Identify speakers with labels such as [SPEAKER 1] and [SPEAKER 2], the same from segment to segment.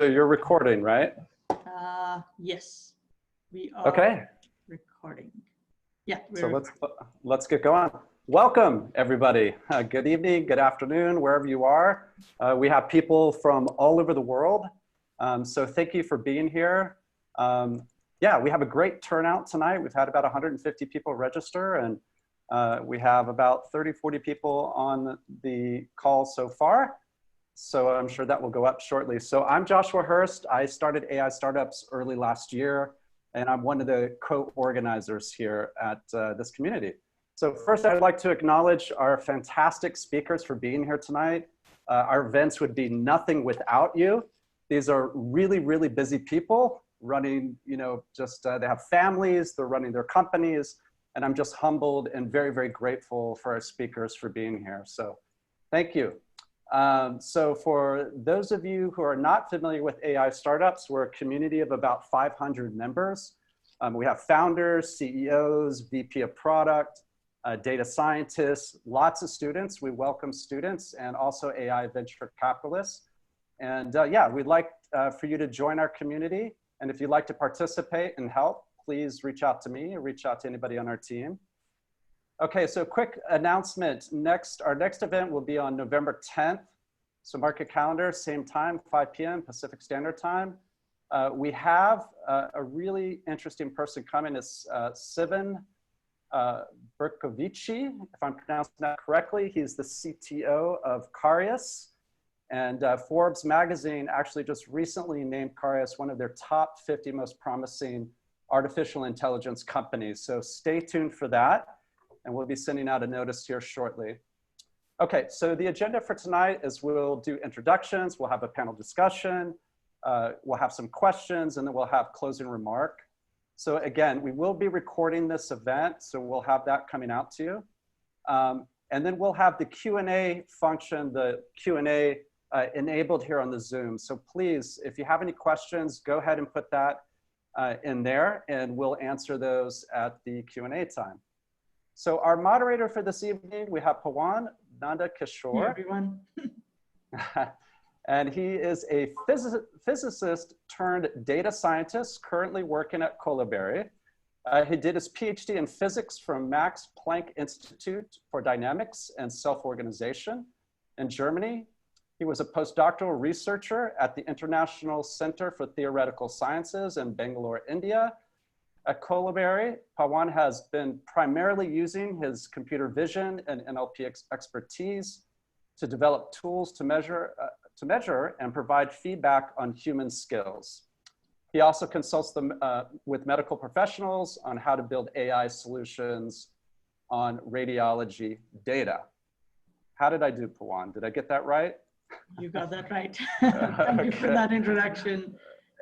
[SPEAKER 1] So you're recording, right?
[SPEAKER 2] Yes, we are
[SPEAKER 1] Okay.
[SPEAKER 2] recording. Yeah.
[SPEAKER 1] So let's get going. Welcome, everybody. Good evening, good afternoon, wherever you are. We have people from all over the world. So thank you for being here. Yeah, we have a great turnout tonight. We've had about 150 people register, and we have about 30, 40 people on the call so far. So I'm sure that will go up shortly. So I'm Joshua Hurst. I started AI Startups early last year, and I'm one of the co-organizers here at this community. So first, I'd like to acknowledge our fantastic speakers for being here tonight. Our events would be nothing without you. These are really, really busy people running, they have families, they're running their companies, and I'm just humbled and very, very grateful for our speakers for being here. So thank you. So for those of you who are not familiar with AI Startups, we're a community of about 500 members. We have founders, CEOs, VP of product, data scientists, lots of students. We welcome students and also AI venture capitalists. And yeah, we'd like for you to join our community. And if you'd like to participate and help, please reach out to me or reach out to anybody on our team. Okay, so quick announcement. Our next event will be on November 10th. So mark your calendar, same time, 5 p.m. Pacific Standard Time. We have a really interesting person coming. It's Sivan Berkovici, if I'm pronouncing that correctly. He's the CTO of Carius. And Forbes magazine actually just recently named Carius one of their top 50 most promising artificial intelligence companies. So stay tuned for that. And we'll be sending out a notice here shortly. Okay, so the agenda for tonight is we'll do introductions, we'll have a panel discussion, we'll have some questions, and then we'll have closing remark. So again, we will be recording this event, so we'll have that coming out to you. And then we'll have the Q&A function, the Q&A enabled here on the Zoom. So please, if you have any questions, go ahead and put that in there, and we'll answer those at the Q&A time. So our moderator for this evening, we have Pawan Nanda Kishore.
[SPEAKER 2] Hey, everyone.
[SPEAKER 1] And he is a physicist turned data scientist currently working at Kolibri. He did his PhD in physics from Max Planck Institute for Dynamics and Self-Organization in Germany. He was a postdoctoral researcher at the International Center for Theoretical Sciences in Bangalore, India. At Kolibri, Pawan has been primarily using his computer vision and NLP expertise to develop tools to measure and provide feedback on human skills. He also consults them with medical professionals on how to build AI solutions on radiology data. How did I do, Pawan? Did I get that right?
[SPEAKER 2] You got that right. Thank you for that introduction.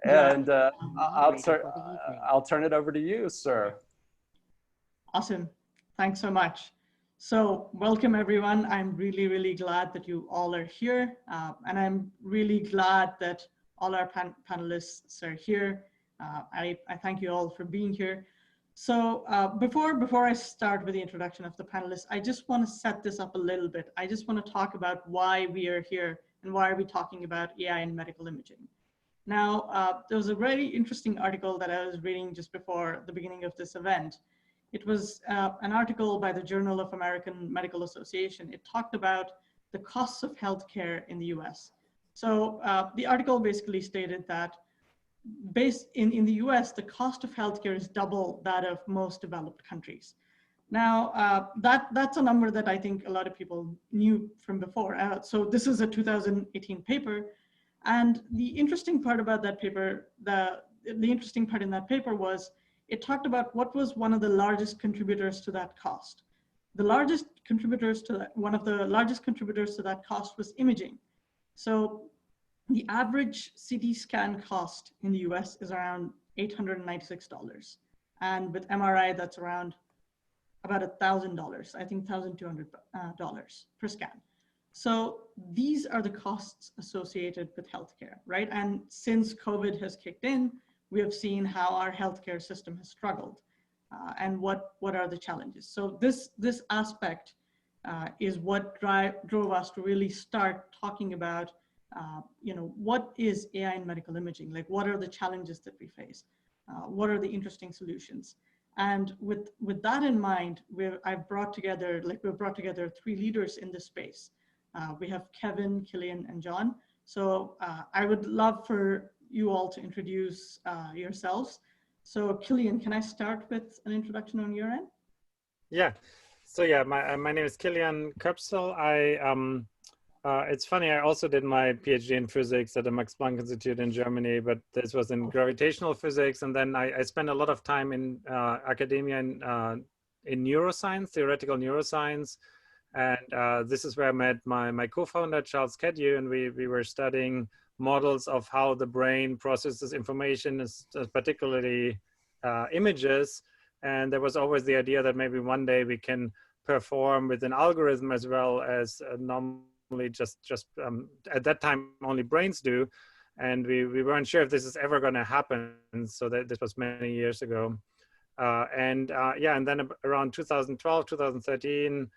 [SPEAKER 1] And I'll turn it over to you, sir.
[SPEAKER 2] Awesome. Thanks so much. So welcome, everyone. I'm really, really glad that you all are here. And I'm really glad that all our panelists are here. I thank you all for being here. So before I start with the introduction of the panelists, I just want to set this up a little bit. I just want to talk about why we are here and why are we talking about AI in medical imaging. Now, there was a very interesting article that I was reading just before the beginning of this event. It was an article by the Journal of American Medical Association. It talked about the costs of healthcare in the US. So the article basically stated that in the US, the cost of healthcare is double that of most developed countries. Now, that's a number that I think a lot of people knew from before. So this is a 2018 paper. And the interesting part about that paper, the interesting part in that paper was it talked about what was one of the largest contributors to that cost. The largest contributors to that, one of the largest contributors to that cost was imaging. So the average CT scan cost in the US is around $896. And with MRI, that's around about $1,000, I think $1,200 per scan. So these are the costs associated with healthcare, right? And since COVID has kicked in, we have seen how our healthcare system has struggled and what are the challenges. So this aspect is what drove us to really start talking about what is AI in medical imaging? Like, what are the challenges that we face? What are the interesting solutions? And with that in mind, we've brought together three leaders in this space. We have Kevin, Killian, and John. So I would love for you all to introduce yourselves. So Killian, can I start with an introduction on your end?
[SPEAKER 3] Yeah. So yeah, my name is Killian Köpsel. It's funny, I also did my PhD in physics at the Max Planck Institute in Germany, but this was in gravitational physics. And then I spent a lot of time in academia in neuroscience, theoretical neuroscience. And this is where I met my co-founder, Charles Kedue, and we were studying models of how the brain processes information, particularly images. And there was always the idea that maybe one day we can perform with an algorithm as well as normally just at that time only brains do. And we weren't sure if this is ever going to happen. So this was many years ago. And then around 2012, 2013,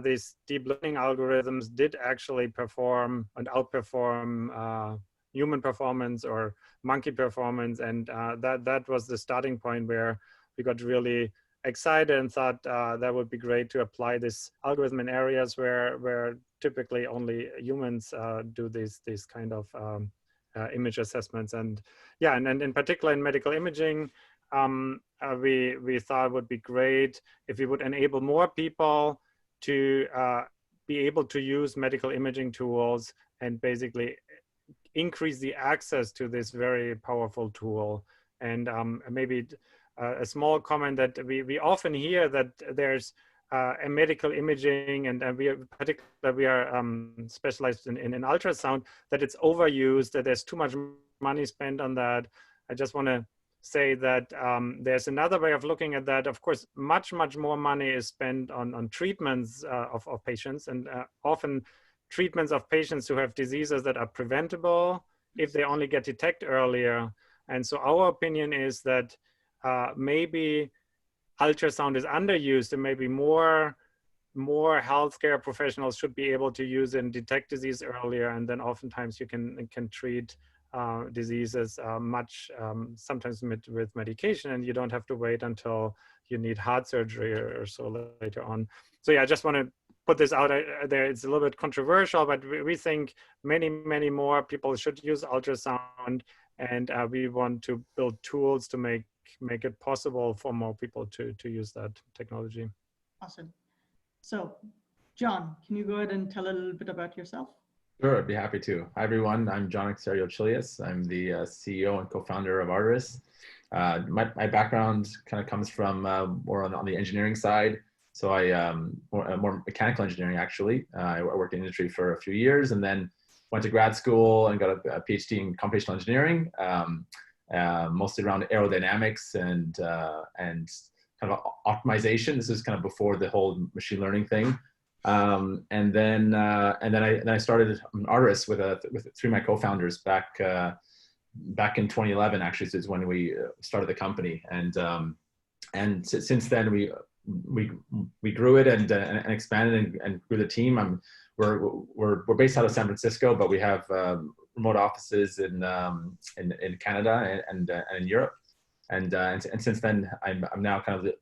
[SPEAKER 3] these deep learning algorithms did actually perform and outperform human performance or monkey performance. And that was the starting point where we got really excited and thought that would be great to apply this algorithm in areas where typically only humans do these kind of image assessments. And yeah, and in particular in medical imaging, we thought it would be great if we would enable more people to be able to use medical imaging tools and basically increase the access to this very powerful tool. And maybe a small comment that we often hear that there's a medical imaging, and we are specialized in ultrasound, that it's overused, that there's too much money spent on that. I just want to say that there's another way of looking at that. Of course, much more money is spent on treatments of patients, and often treatments of patients who have diseases that are preventable if they only get detected earlier. And so our opinion is that maybe ultrasound is underused, and maybe more healthcare professionals should be able to use and detect disease earlier, and then oftentimes you can treat diseases sometimes with medication, and you don't have to wait until you need heart surgery or so later on. So yeah, I just want to put this out there. It's a little bit controversial, but we think many more people should use ultrasound, and we want to build tools to make it possible for more people to use that technology.
[SPEAKER 2] Awesome. So John, can you go ahead and tell a little bit about yourself?
[SPEAKER 4] Sure, I'd be happy to. Hi, everyone. I'm John Xeriot-Chilius. I'm the CEO and co-founder of Arteris. My background kind of comes from more on the engineering side. So I more mechanical engineering, actually. I worked in industry for a few years, and then went to grad school and got a PhD in computational engineering, mostly around aerodynamics and kind of optimization. This is kind of before the whole machine learning thing. And then I started Arteris with three of my co-founders back in 2011. Actually, so is when we started the company, and since then we grew it and expanded and grew the team. We're based out of San Francisco, but we have remote offices in Canada and in Europe. And since then, I'm now kind of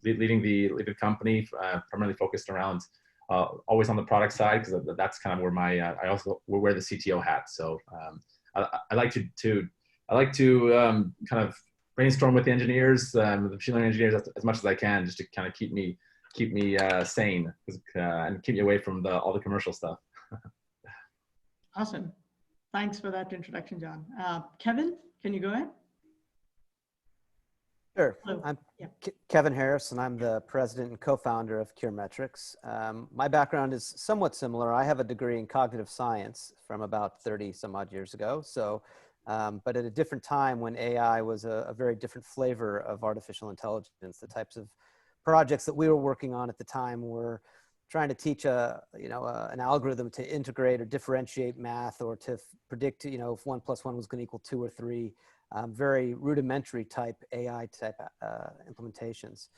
[SPEAKER 4] leading the company, primarily focused around always on the product side, because that's kind of where I also wear the CTO hat. So I like to kind of brainstorm with the engineers, the machine learning engineers, as much as I can, just to kind of keep me sane and keep me away from all the commercial stuff.
[SPEAKER 2] Awesome. Thanks for that introduction, John. Kevin, can you go ahead?
[SPEAKER 5] Sure. I'm Kevin Harris, and I'm the president and co-founder of CureMetrics. My background is somewhat similar. I have a degree in cognitive science from about 30 some odd years ago. So, but at a different time when AI was a very different flavor of artificial intelligence. The types of projects that we were working on at the time were trying to teach an algorithm to integrate or differentiate math, or to predict, if 1 + 1 was going to equal 2 or 3. Very rudimentary type AI type implementations.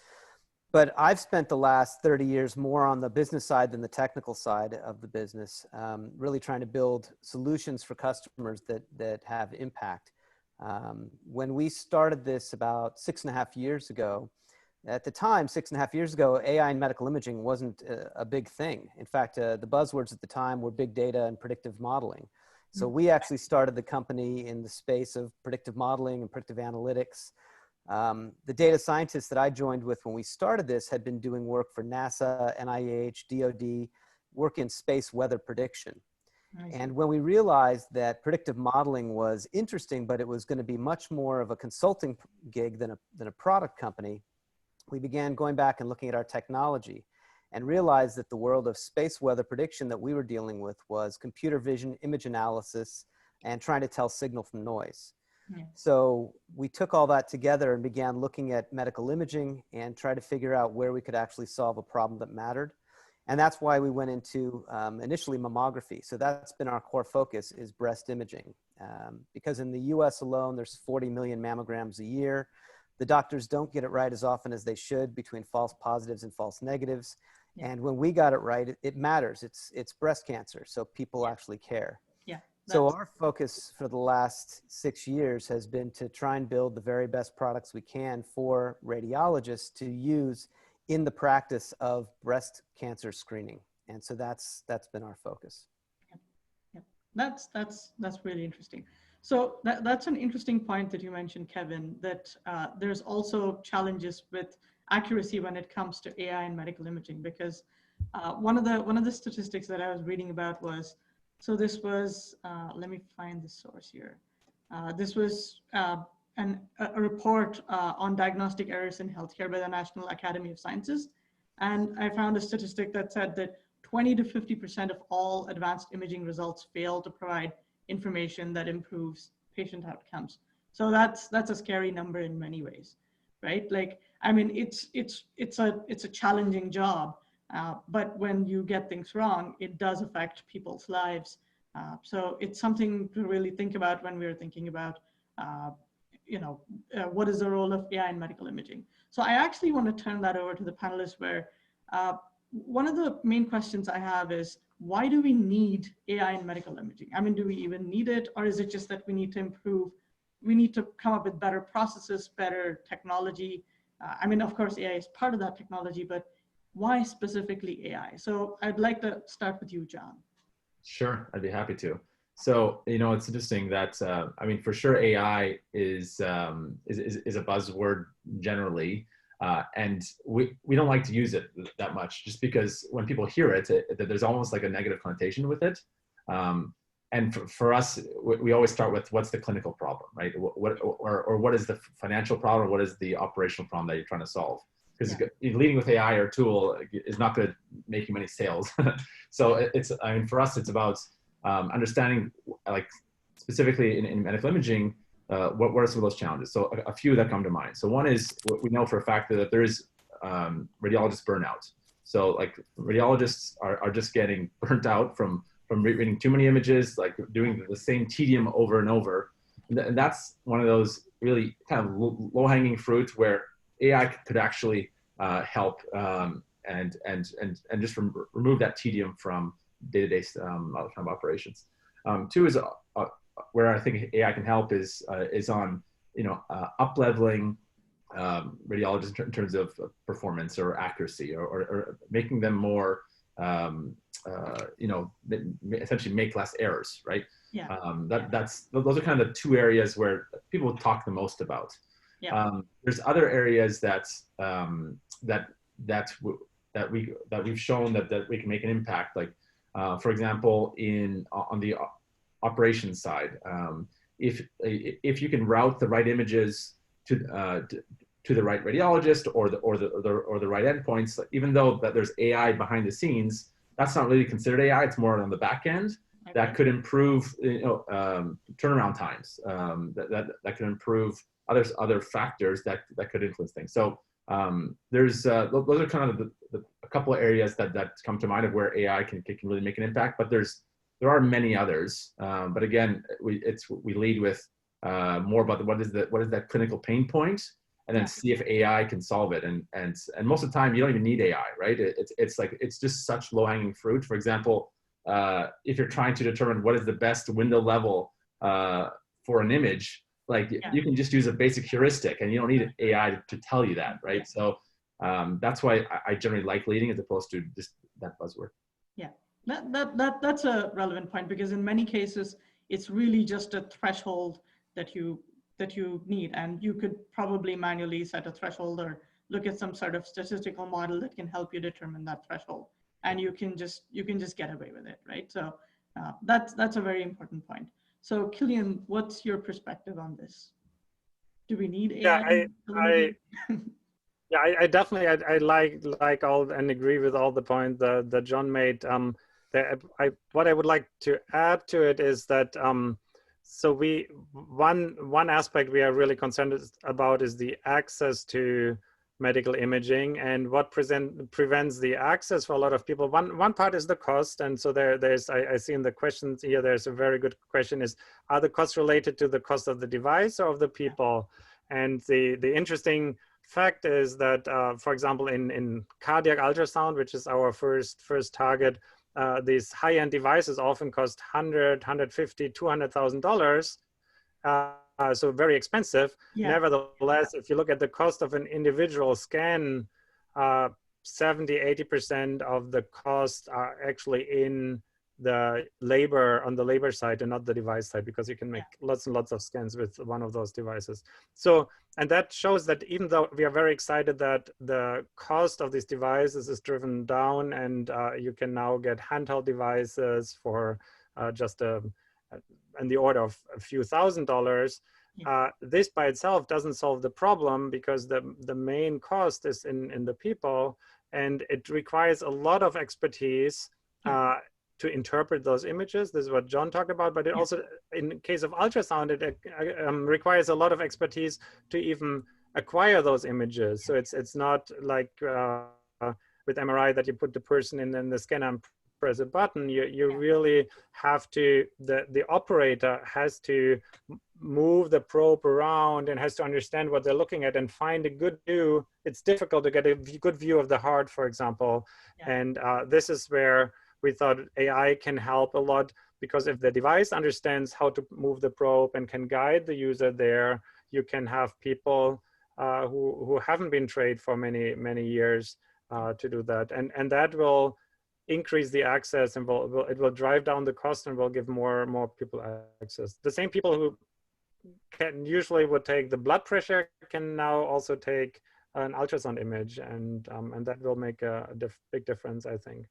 [SPEAKER 5] But I've spent the last 30 years more on the business side than the technical side of the business, really trying to build solutions for customers that have impact. When we started this about 6.5 years ago, at the time, 6.5 years ago, AI in medical imaging wasn't a big thing. In fact, the buzzwords at the time were big data and predictive modeling. So we actually started the company in the space of predictive modeling and predictive analytics. The data scientists that I joined with when we started this had been doing work for NASA, NIH, DoD, work in space weather prediction. And when we realized that predictive modeling was interesting, but it was going to be much more of a consulting gig than a product company, we began going back and looking at our technology and realized that the world of space weather prediction that we were dealing with was computer vision, image analysis, and trying to tell signal from noise. Yeah. So we took all that together and began looking at medical imaging and tried to figure out where we could actually solve a problem that mattered. And that's why we went into initially mammography. So that's been our core focus, is breast imaging. Because in the US alone, there's 40 million mammograms a year. The doctors don't get it right as often as they should between false positives and false negatives. Yeah. And when we got it right, it matters. It's breast cancer, so people actually care.
[SPEAKER 2] Yeah.
[SPEAKER 5] So our focus for the last 6 years has been to try and build the very best products we can for radiologists to use in the practice of breast cancer screening. And so that's been our focus.
[SPEAKER 2] Yeah. That's really interesting. So that's an interesting point that you mentioned, Kevin, that there's also challenges with accuracy when it comes to AI and medical imaging, because one of the statistics that I was reading about was, so this was, let me find the source here. This was a report on diagnostic errors in healthcare by the National Academy of Sciences. And I found a statistic that said that 20 to 50% of all advanced imaging results fail to provide information that improves patient outcomes. So that's a scary number in many ways, right? Like, I mean, it's a challenging job, but when you get things wrong, it does affect people's lives. So it's something to really think about when we're thinking about, what is the role of AI in medical imaging? So I actually want to turn that over to the panelists, where one of the main questions I have is, why do we need AI in medical imaging? I mean, do we even need it? Or is it just that we need to improve, we need to come up with better processes, better technology? I mean, of course, AI is part of that technology, but why specifically AI? So I'd like to start with you, John.
[SPEAKER 4] Sure, I'd be happy to. So, it's interesting that, I mean, for sure, AI is a buzzword generally. And we don't like to use it that much, just because when people hear it, there's almost like a negative connotation with it. And for us, we always start with, what's the clinical problem, right? What is the financial problem? What is the operational problem that you're trying to solve? Because leading with AI or tool is not going to make you many sales. So for us, it's about understanding, like specifically in medical imaging, what are some of those challenges? So a few that come to mind. So one is, we know for a fact that there is radiologist burnout. So like radiologists are just getting burnt out from reading too many images, like doing the same tedium over and over. And that's one of those really kind of low-hanging fruit where AI could actually help and just remove that tedium from day-to-day kind of operations. Two is where I think AI can help is on up-leveling radiologists in terms of performance or accuracy, or making them more essentially make less errors, right?
[SPEAKER 2] Yeah.
[SPEAKER 4] Those are kind of the two areas where people talk the most about.
[SPEAKER 2] Yeah.
[SPEAKER 4] There's other areas that we've shown that we can make an impact, like for example, on the operations side, if you can route the right images to the right radiologist or the right endpoints, even though that there's AI behind the scenes, that's not really considered AI. It's more on the back end. Okay. That could improve turnaround times. That could improve other factors that could influence things. So those are kind of a couple of areas that come to mind of where AI can really make an impact. But there are many others. But again, we lead with more about what is that clinical pain point, and then see if AI can solve it. And most of the time, you don't even need AI, right? It's just such low-hanging fruit. For example, if you're trying to determine what is the best window level for an image, like you can just use a basic heuristic, and you don't need AI to tell you that, right? So that's why I generally like leading as opposed to just that buzzword.
[SPEAKER 2] Yeah, that's a relevant point, because in many cases, it's really just a threshold that you need, and you could probably manually set a threshold or look at some sort of statistical model that can help you determine that threshold, and you can just get away with it, right? So that's a very important point. So Killian, what's your perspective on this? Do we need AI?
[SPEAKER 3] I definitely I like all and agree with all the points that John made. What I would like to add to it is that so one aspect we are really concerned about is the access to medical imaging, and what prevents the access for a lot of people. One part is the cost, and so there's I see in the questions here there's a very good question: is are the costs related to the cost of the device or of the people? And the interesting fact is that, for example, in cardiac ultrasound, which is our first target, these high-end devices often cost $100,000, $150,000, $200,000. So very expensive. Yeah. Nevertheless, if you look at the cost of an individual scan, 70–80% of the costs are actually in the labor, on the labor side, and not the device side, because you can make lots and lots of scans with one of those devices. So, and that shows that even though we are very excited that the cost of these devices is driven down, and you can now get handheld devices for just in the order of a few $1,000s, this by itself doesn't solve the problem, because the main cost is in the people, and it requires a lot of expertise to interpret those images. This is what John talked about, but it also, in case of ultrasound, it requires a lot of expertise to even acquire those images. So it's not like with MRI that you put the person in the scanner and press a button. You really have to, the operator has to move the probe around and has to understand what they're looking at and find a good view. It's difficult to get a good view of the heart, for example. And this is where we thought AI can help a lot, because if the device understands how to move the probe and can guide the user there, you can have people who haven't been trained for many years to do that. And that will increase the access, and it will drive down the cost, and will give more people access. The same people who usually would take the blood pressure can now also take an ultrasound image, and that will make a big difference, I think.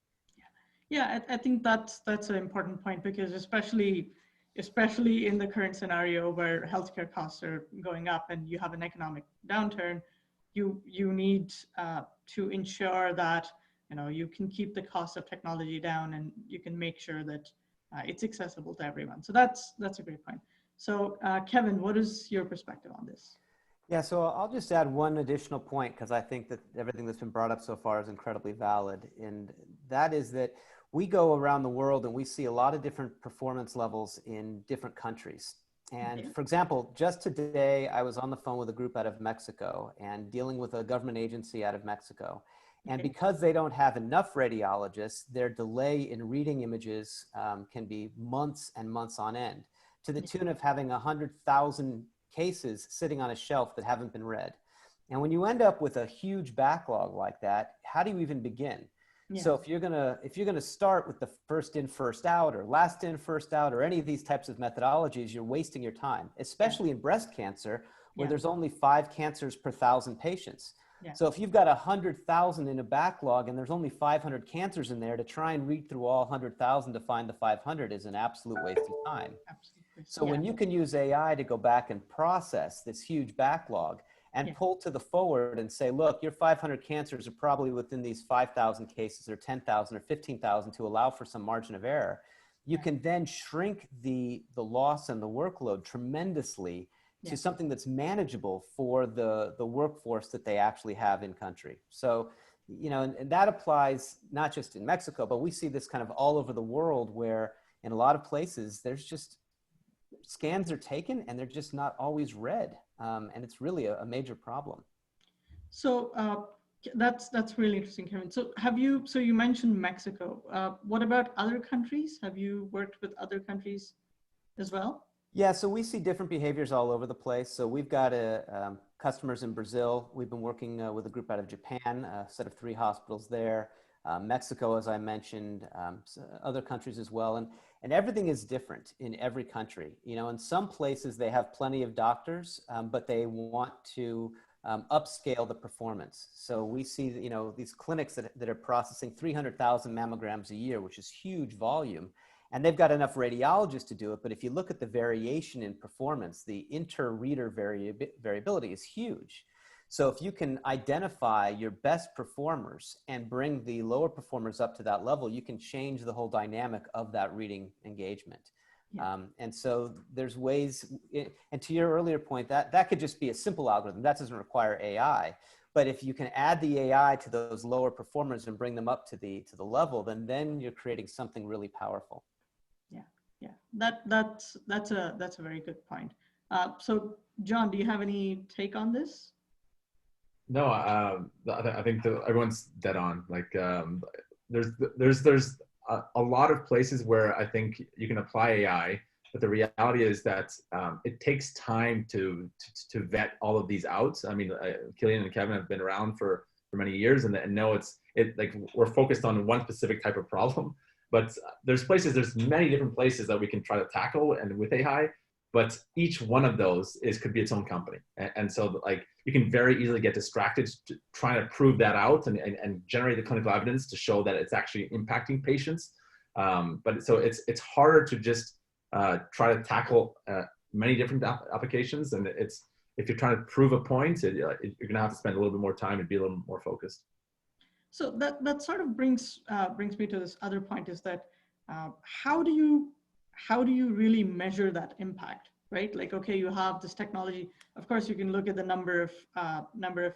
[SPEAKER 2] Yeah, I think that's an important point, because especially in the current scenario where healthcare costs are going up and you have an economic downturn, you need to ensure that you can keep the cost of technology down, and you can make sure that it's accessible to everyone. So that's a great point. So Kevin, what is your perspective on this?
[SPEAKER 5] Yeah, so I'll just add one additional point, because I think that everything that's been brought up so far is incredibly valid. And that is that we go around the world and we see a lot of different performance levels in different countries. And for example, just today, I was on the phone with a group out of Mexico and dealing with a government agency out of Mexico. And because they don't have enough radiologists, their delay in reading images can be months and months on end, to the tune of having 100,000 cases sitting on a shelf that haven't been read. And when you end up with a huge backlog like that, how do you even begin? Yeah. So if you're gonna start with the first in, first out, or last in, first out, or any of these types of methodologies, you're wasting your time, especially in breast cancer, where there's only 5 cancers per 1,000 patients. Yeah. So if you've got 100,000 in a backlog and there's only 500 cancers in there, to try and read through all 100,000 to find the 500 is an absolute waste of time. Absolutely. So when you can use AI to go back and process this huge backlog and pull to the forward and say, look, your 500 cancers are probably within these 5,000 cases, or 10,000 or 15,000, to allow for some margin of error, you can then shrink the loss and the workload tremendously to something that's manageable for the workforce that they actually have in country. So, and that applies not just in Mexico, but we see this kind of all over the world, where in a lot of places, there's just scans are taken and they're just not always read. And it's really a major problem.
[SPEAKER 2] So that's really interesting, Kevin. So you mentioned Mexico. What about other countries? Have you worked with other countries as well?
[SPEAKER 5] Yeah, so we see different behaviors all over the place. So we've got customers in Brazil. We've been working with a group out of Japan, a set of 3 hospitals there. Mexico, as I mentioned, other countries as well. And everything is different in every country. You know, in some places they have plenty of doctors, but they want to upscale the performance. So we see, you know, these clinics that are processing 300,000 mammograms a year, which is huge volume. And they've got enough radiologists to do it. But if you look at the variation in performance, the inter-reader variability is huge. So if you can identify your best performers and bring the lower performers up to that level, you can change the whole dynamic of that reading engagement. Yeah. And so there's ways, and to your earlier point, that could just be a simple algorithm. That doesn't require AI. But if you can add the AI to those lower performers and bring them up to the level, then you're creating something really powerful.
[SPEAKER 2] Yeah, that's a very good point. So John, do you have any take on this?
[SPEAKER 4] No, I think everyone's dead on. Like, there's a lot of places where I think you can apply AI, but the reality is that it takes time to vet all of these out. I mean, Killian and Kevin have been around for many years and know like we're focused on one specific type of problem. But there's many different places that we can try to tackle and with AI, but each one of those could be its own company. And so like you can very easily get distracted trying to prove that out and generate the clinical evidence to show that it's actually impacting patients. But so it's harder to just try to tackle many different applications. And if you're trying to prove a point, you're gonna have to spend a little bit more time and be a little more focused.
[SPEAKER 2] So that sort of brings me to this other point, is that how do you really measure that impact, right? Like, okay, you have this technology. Of course, you can look at the number of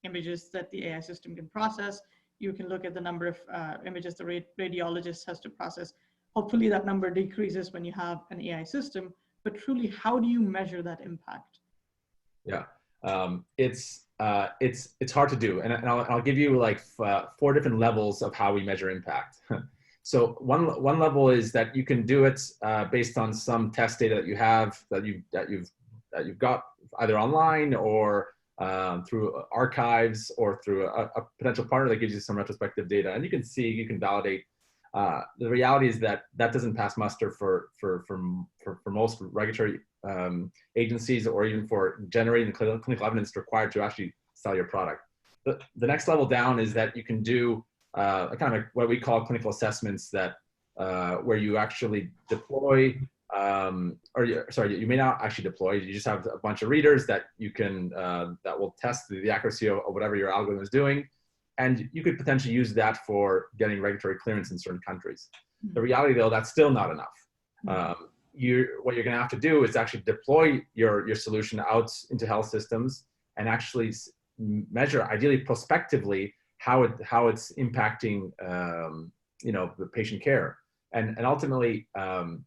[SPEAKER 2] images that the AI system can process. You can look at the number of images the radiologist has to process. Hopefully, that number decreases when you have an AI system. But truly, how do you measure that impact?
[SPEAKER 4] Yeah, it's hard to do, and I'll give you like 4 different levels of how we measure impact. So one level is that you can do it based on some test data that you have that you've got either online or through archives or through a potential partner that gives you some retrospective data, and you can validate. The reality is that doesn't pass muster for most regulatory agencies, or even for generating the clinical evidence required to actually sell your product. The next level down is that you can do kind of like what we call clinical assessments, that where you actually deploy, you may not actually deploy. You just have a bunch of readers that you can that will test the accuracy of whatever your algorithm is doing, and you could potentially use that for getting regulatory clearance in certain countries. The reality, though, that's still not enough. What you're going to have to do is actually deploy your solution out into health systems and actually measure, ideally prospectively, how it's impacting the patient care, and ultimately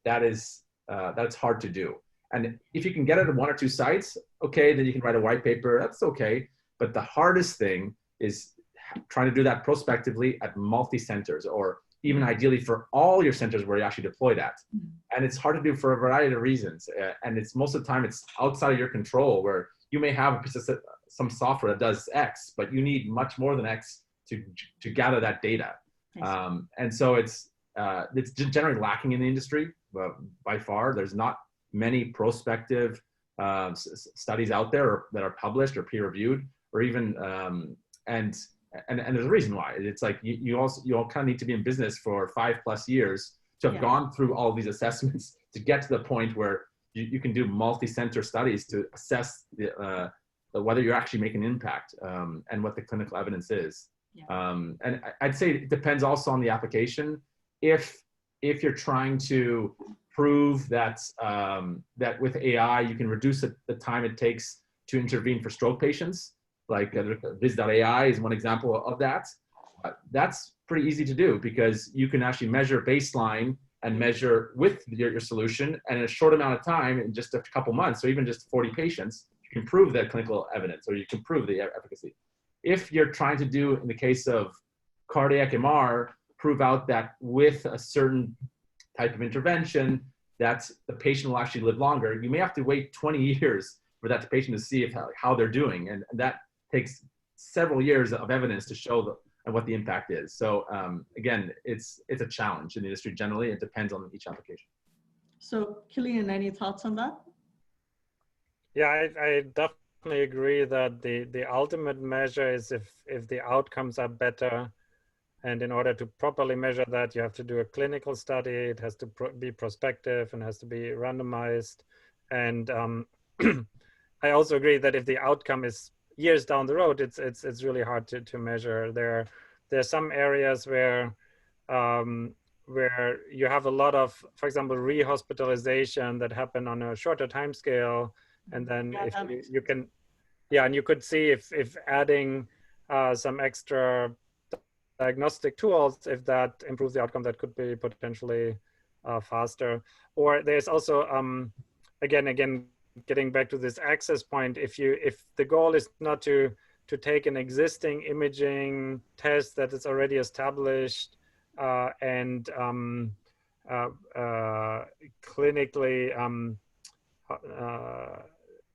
[SPEAKER 4] that's hard to do. And if you can get it at 1 or 2 sites, okay, then you can write a white paper. That's okay. But the hardest thing is trying to do that prospectively at multi-centers, or even ideally for all your centers where you actually deploy that. And it's hard to do for a variety of reasons. And it's most of the time it's outside of your control, where you may have a piece of some software that does X, but you need much more than X to gather that data. And so it's generally lacking in the industry by far. There's not many prospective studies out there that are published or peer reviewed, or even and there's a reason why. It's like you all kind of need to be in business for 5+ years to have gone through all these assessments to get to the point where you can do multi-center studies to assess whether you're actually making an impact and what the clinical evidence is. And I'd say it depends also on the application. If you're trying to prove that that with AI you can reduce the time it takes to intervene for stroke patients, like Viz.ai is one example of that. That's pretty easy to do, because you can actually measure baseline and measure with your solution, and in a short amount of time, in just a couple months, or even just 40 patients, you can prove that clinical evidence, or you can prove the efficacy. If you're trying to do, in the case of cardiac MR, prove out that with a certain type of intervention, that the patient will actually live longer, you may have to wait 20 years for that patient to see how they're doing. And that takes several years of evidence to show what the impact is. So again, it's a challenge in the industry generally. It depends on each application.
[SPEAKER 2] So Killian, any thoughts on that?
[SPEAKER 3] Yeah, I definitely agree that the ultimate measure is if the outcomes are better. And in order to properly measure that, you have to do a clinical study. It has to be prospective and has to be randomized. And I also agree that if the outcome is years down the road, it's really hard to measure. There are some areas where you have a lot of, for example, rehospitalization that happen on a shorter time scale. And then if you can, yeah, and you could see if adding some extra diagnostic tools, if that improves the outcome, that could be potentially faster. Or there's also, again, getting back to this access point, if the goal is not to take an existing imaging test that is already established and clinically,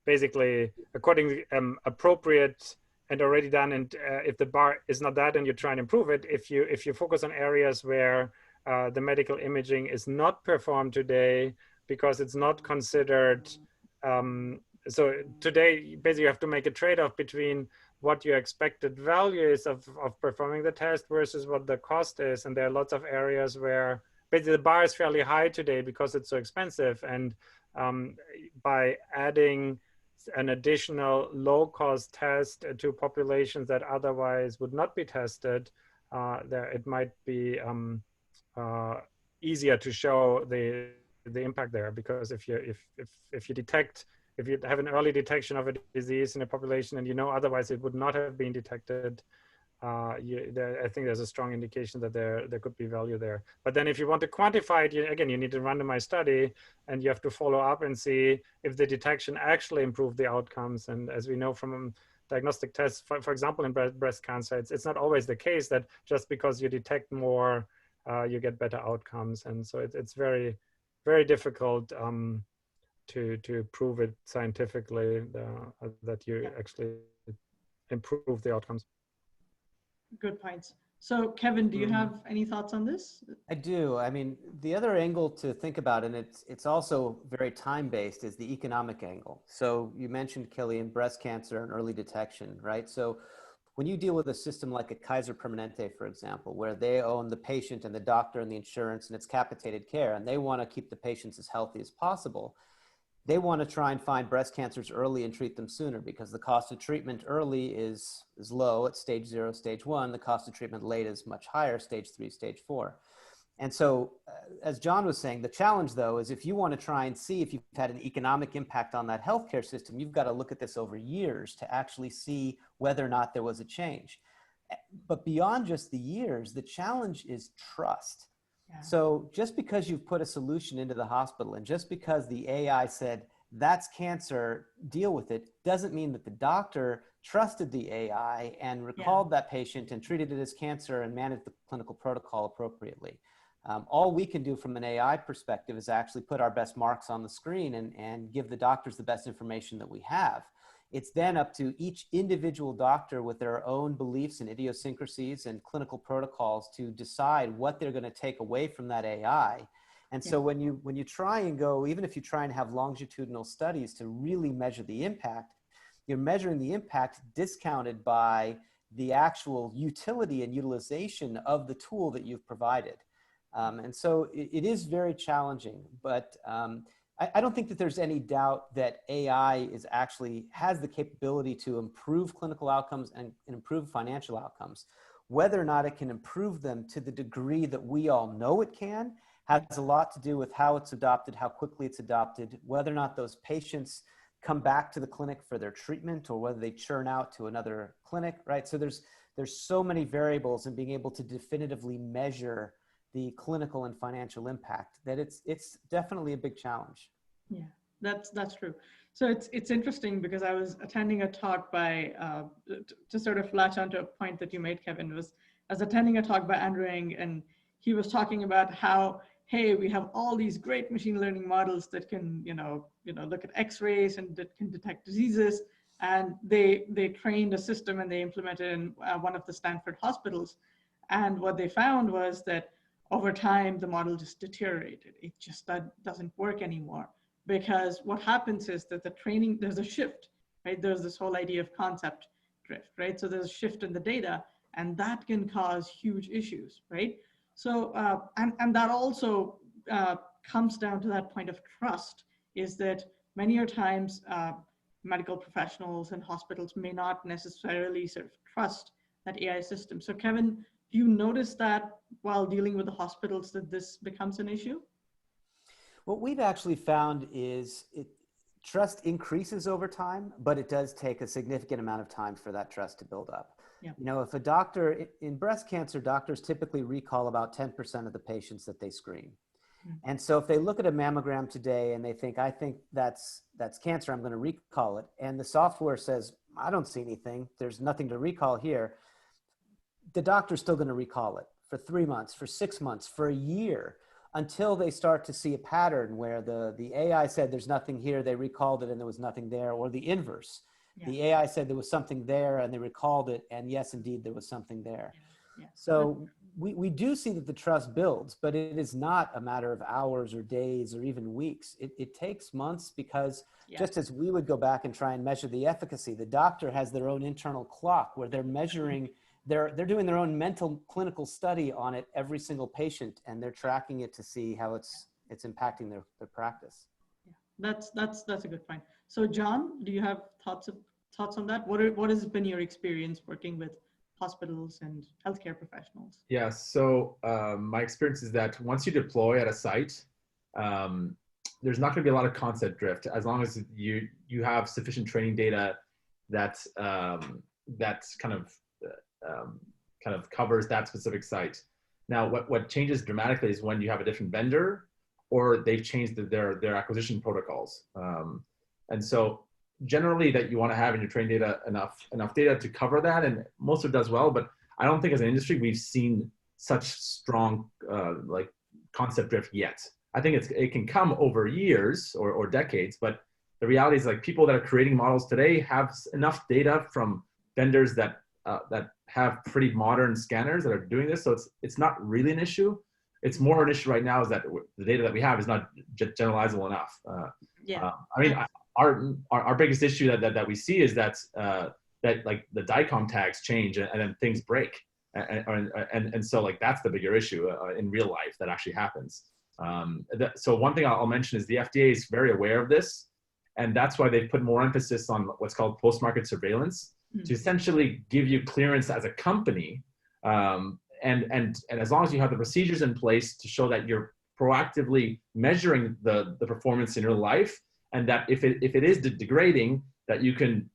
[SPEAKER 3] basically accordingly appropriate and already done, and if the bar is not that and you try and improve it, if you focus on areas where the medical imaging is not performed today because it's not considered, so today basically you have to make a trade-off between what your expected value is of performing the test versus what the cost is. And there are lots of areas where basically the bar is fairly high today because it's so expensive, and by adding an additional low-cost test to populations that otherwise would not be tested, it might be easier to show the impact there. Because if you have an early detection of a disease in a population and you know otherwise it would not have been detected, I think there's a strong indication that there could be value there. But then if you want to quantify it, again, you need a randomized study, and you have to follow up and see if the detection actually improved the outcomes. And as we know from diagnostic tests, for example, in breast cancer, it's not always the case that just because you detect more, you get better outcomes. And so it's very, very difficult to prove it scientifically that you actually improve the outcomes.
[SPEAKER 2] Good points. So Kevin, do you have any thoughts on this?
[SPEAKER 5] I do. I mean, the other angle to think about, and it's also very time-based, is the economic angle. So you mentioned, Killian, breast cancer and early detection, right? So when you deal with a system like a Kaiser Permanente, for example, where they own the patient and the doctor and the insurance and it's capitated care, and they want to keep the patients as healthy as possible, they want to try and find breast cancers early and treat them sooner, because the cost of treatment early is low at stage 0, stage 1. The cost of treatment late is much higher, stage 3, stage 4. And so, as John was saying, the challenge, though, is if you want to try and see if you've had an economic impact on that healthcare system, you've got to look at this over years to actually see whether or not there was a change. But beyond just the years, the challenge is trust. Yeah. So just because you've put a solution into the hospital, and just because the AI said, that's cancer, deal with it, doesn't mean that the doctor trusted the AI and recalled that patient and treated it as cancer and managed the clinical protocol appropriately. All we can do from an AI perspective is actually put our best marks on the screen and give the doctors the best information that we have. It's then up to each individual doctor with their own beliefs and idiosyncrasies and clinical protocols to decide what they're going to take away from that AI. And so when you try and go, even if you try and have longitudinal studies to really measure the impact, you're measuring the impact discounted by the actual utility and utilization of the tool that you've provided. And so it is very challenging, but I don't think that there's any doubt that AI has the capability to improve clinical outcomes and improve financial outcomes. Whether or not it can improve them to the degree that we all know it can has a lot to do with how it's adopted, how quickly it's adopted, whether or not those patients come back to the clinic for their treatment or whether they churn out to another clinic, right? So there's so many variables, and being able to definitively measure the clinical and financial impact, that it's definitely a big challenge.
[SPEAKER 2] Yeah, that's true. So it's interesting because I was attending a talk by, to sort of latch onto a point that you made, Kevin, I was attending a talk by Andrew Ng, and he was talking about how, hey, we have all these great machine learning models that can, look at X-rays and that can detect diseases. And they trained a system and they implemented it in one of the Stanford hospitals. And what they found was that over time, the model just deteriorated. It just doesn't work anymore. Because what happens is that the training, there's a shift, right? There's this whole idea of concept drift, right? So there's a shift in the data, and that can cause huge issues, right? So, and that also comes down to that point of trust, is that many times medical professionals and hospitals may not necessarily sort of trust that AI system. So Kevin, do you notice that while dealing with the hospitals that this becomes an issue?
[SPEAKER 5] What we've actually found is trust increases over time, but it does take a significant amount of time for that trust to build up.
[SPEAKER 2] Yeah.
[SPEAKER 5] If a doctor, in breast cancer, doctors typically recall about 10% of the patients that they screen. And so if they look at a mammogram today and they think, I think that's cancer, I'm going to recall it. And the software says, I don't see anything. There's nothing to recall here. The doctor's still going to recall it for 3 months, for 6 months, for a year, until they start to see a pattern where the AI said there's nothing here, they recalled it and there was nothing there, or the inverse. Yeah. The AI said there was something there and they recalled it, and yes, indeed, there was something there. Yeah. So we do see that the trust builds, but it is not a matter of hours or days or even weeks. It takes months because just as we would go back and try and measure the efficacy, the doctor has their own internal clock where they're measuring, they're doing their own mental clinical study on it every single patient, and they're tracking it to see how it's impacting their practice.
[SPEAKER 2] Yeah, that's a good point. So John, do you have thoughts on that? What has been your experience working with hospitals and healthcare professionals?
[SPEAKER 4] Yeah, so my experience is that once you deploy at a site, there's not going to be a lot of concept drift as long as you have sufficient training data that's kind of covers that specific site. Now, what changes dramatically is when you have a different vendor or they've changed their acquisition protocols. And so generally that you want to have in your training data enough data to cover that, and most of it does well, but I don't think as an industry we've seen such strong like concept drift yet. I think it can come over years or decades, but the reality is like people that are creating models today have enough data from vendors that have pretty modern scanners that are doing this. So it's not really an issue. It's more an issue right now is that the data that we have is not generalizable enough. I mean, our biggest issue that we see is that like the DICOM tags change and then things break. And so like that's the bigger issue in real life that actually happens. So one thing I'll mention is the FDA is very aware of this. And that's why they've put more emphasis on what's called post-market surveillance to essentially give you clearance as a company. And as long as you have the procedures in place to show that you're proactively measuring the performance in your life, and that if it is degrading, that you can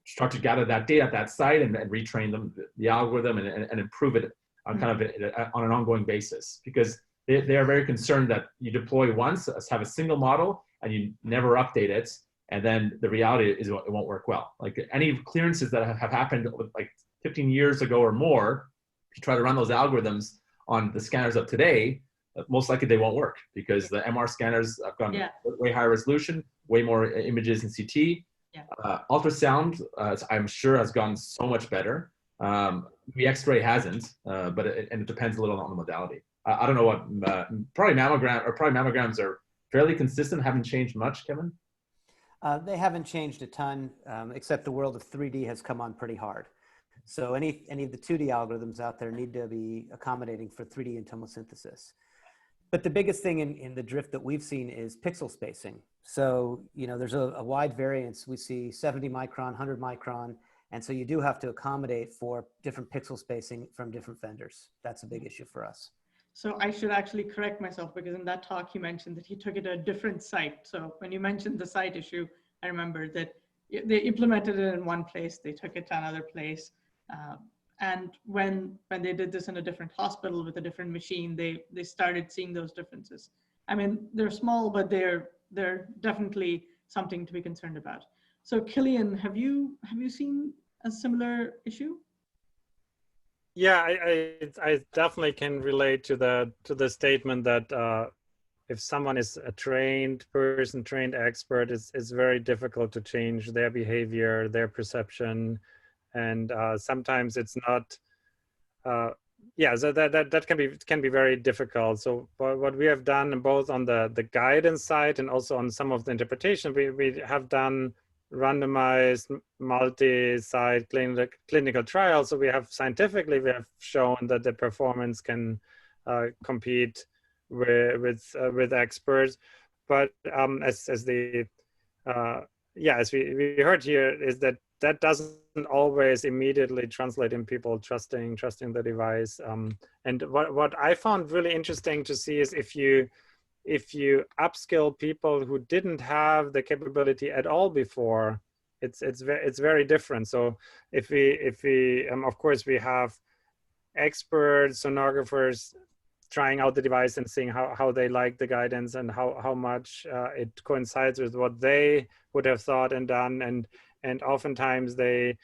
[SPEAKER 4] start to gather that data at that site and retrain the algorithm and improve it on kind of on an ongoing basis, because they are very concerned that you deploy once, have a single model, and you never update it, and then the reality is it won't work well. Like any clearances that have happened like 15 years ago or more, if you try to run those algorithms on the scanners of today, most likely they won't work because the MR scanners have gone way higher resolution, way more images in CT. Ultrasound, I'm sure, has gone so much better. The X-ray hasn't, but it depends a little on the modality. I don't know what, probably mammograms are fairly consistent, haven't changed much, Kevin?
[SPEAKER 5] They haven't changed a ton, except the world of 3D has come on pretty hard. So any of the 2D algorithms out there need to be accommodating for 3D and tomosynthesis. But the biggest thing in the drift that we've seen is pixel spacing. So, there's a wide variance. We see 70 micron, 100 micron. And so you do have to accommodate for different pixel spacing from different vendors. That's a big issue for us.
[SPEAKER 2] So I should actually correct myself, because in that talk he mentioned that he took it to a different site. So when you mentioned the site issue, I remember that they implemented it in one place, they took it to another place. And when they did this in a different hospital with a different machine, they started seeing those differences. I mean, they're small, but they're definitely something to be concerned about. So Killian, have you seen a similar issue?
[SPEAKER 3] Yeah, I definitely can relate to the statement that if someone is a trained person, trained expert, it's very difficult to change their behavior, their perception, and sometimes it's not. Yeah, so that can be very difficult. So what we have done both on the guidance side and also on some of the interpretation, we have done randomized multi-site clinical trials. So we have scientifically, we have shown that the performance can compete with experts. But as we heard here, is that doesn't always immediately translate in people trusting the device. And what I found really interesting to see is if you upskill people who didn't have the capability at all before, it's very different. So if we of course we have experts, sonographers trying out the device and seeing how they like the guidance and how much it coincides with what they would have thought and done, and oftentimes they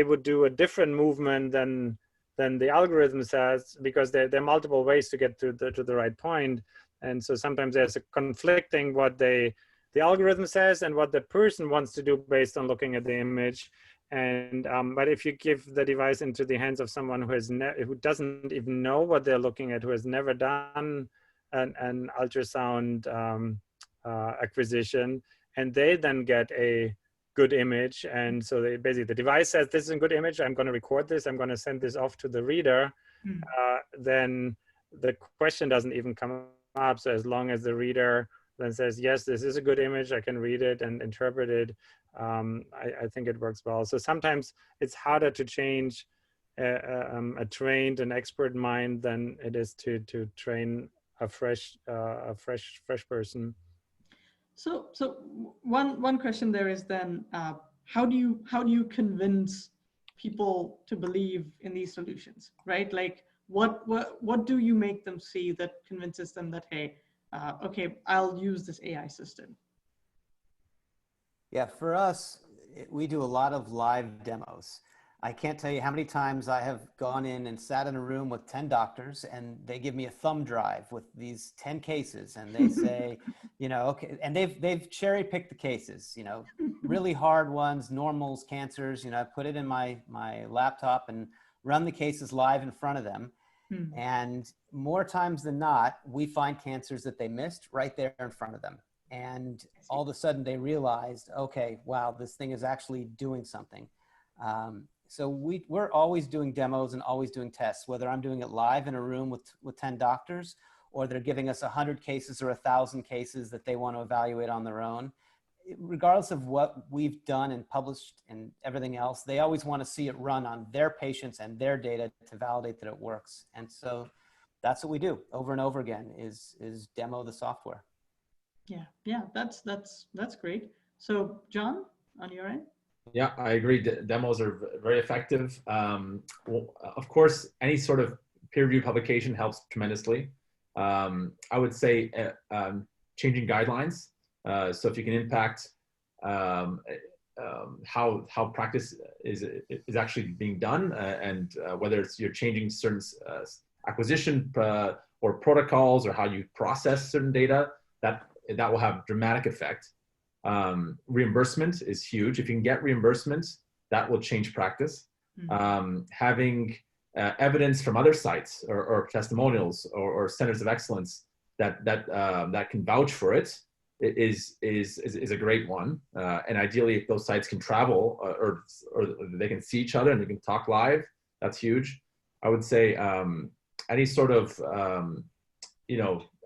[SPEAKER 3] would do a different movement than the algorithm says, because there are multiple ways to get to the right point. And so sometimes there's a conflicting what the algorithm says and what the person wants to do based on looking at the image. And but if you give the device into the hands of someone who doesn't even know what they're looking at, who has never done an ultrasound acquisition, and they then get a good image, and so basically the device says this is a good image, I'm going to record this, I'm going to send this off to the reader, then the question doesn't even come up. So as long as the reader then says, yes, this is a good image, I can read it and interpret it, I think it works well. So sometimes it's harder to change a trained and expert mind than it is to train a fresh person.
[SPEAKER 2] So one question there is then, how do you convince people to believe in these solutions, right? Like what do you make them see that convinces them that, hey, okay, I'll use this AI system?
[SPEAKER 5] Yeah, for us, we do a lot of live demos. I can't tell you how many times I have gone in and sat in a room with 10 doctors and they give me a thumb drive with these 10 cases and they say, you know, okay, and they've cherry picked the cases, you know, really hard ones, normals, cancers, you know, I put it in my laptop and run the cases live in front of them. And more times than not, we find cancers that they missed right there in front of them. And all of a sudden they realized, okay, wow, this thing is actually doing something. So we're always doing demos and always doing tests, whether I'm doing it live in a room with 10 doctors, or they're giving us 100 cases or 1,000 cases that they want to evaluate on their own. Regardless of what we've done and published and everything else, they always want to see it run on their patients and their data to validate that it works. And so that's what we do over and over again is demo the software.
[SPEAKER 2] Yeah, that's great. So John, on your end?
[SPEAKER 4] Yeah, I agree. Demos are very effective. Well, of course, any sort of peer-reviewed publication helps tremendously. I would say changing guidelines. So if you can impact how practice is actually being done, and whether it's you're changing certain acquisition or protocols or how you process certain data, that will have dramatic effect. Reimbursement is huge. If you can get reimbursement, that will change practice. Having evidence from other sites or testimonials or centers of excellence that can vouch for it is a great one. And ideally, if those sites can travel or they can see each other and they can talk live, that's huge. I would say any sort of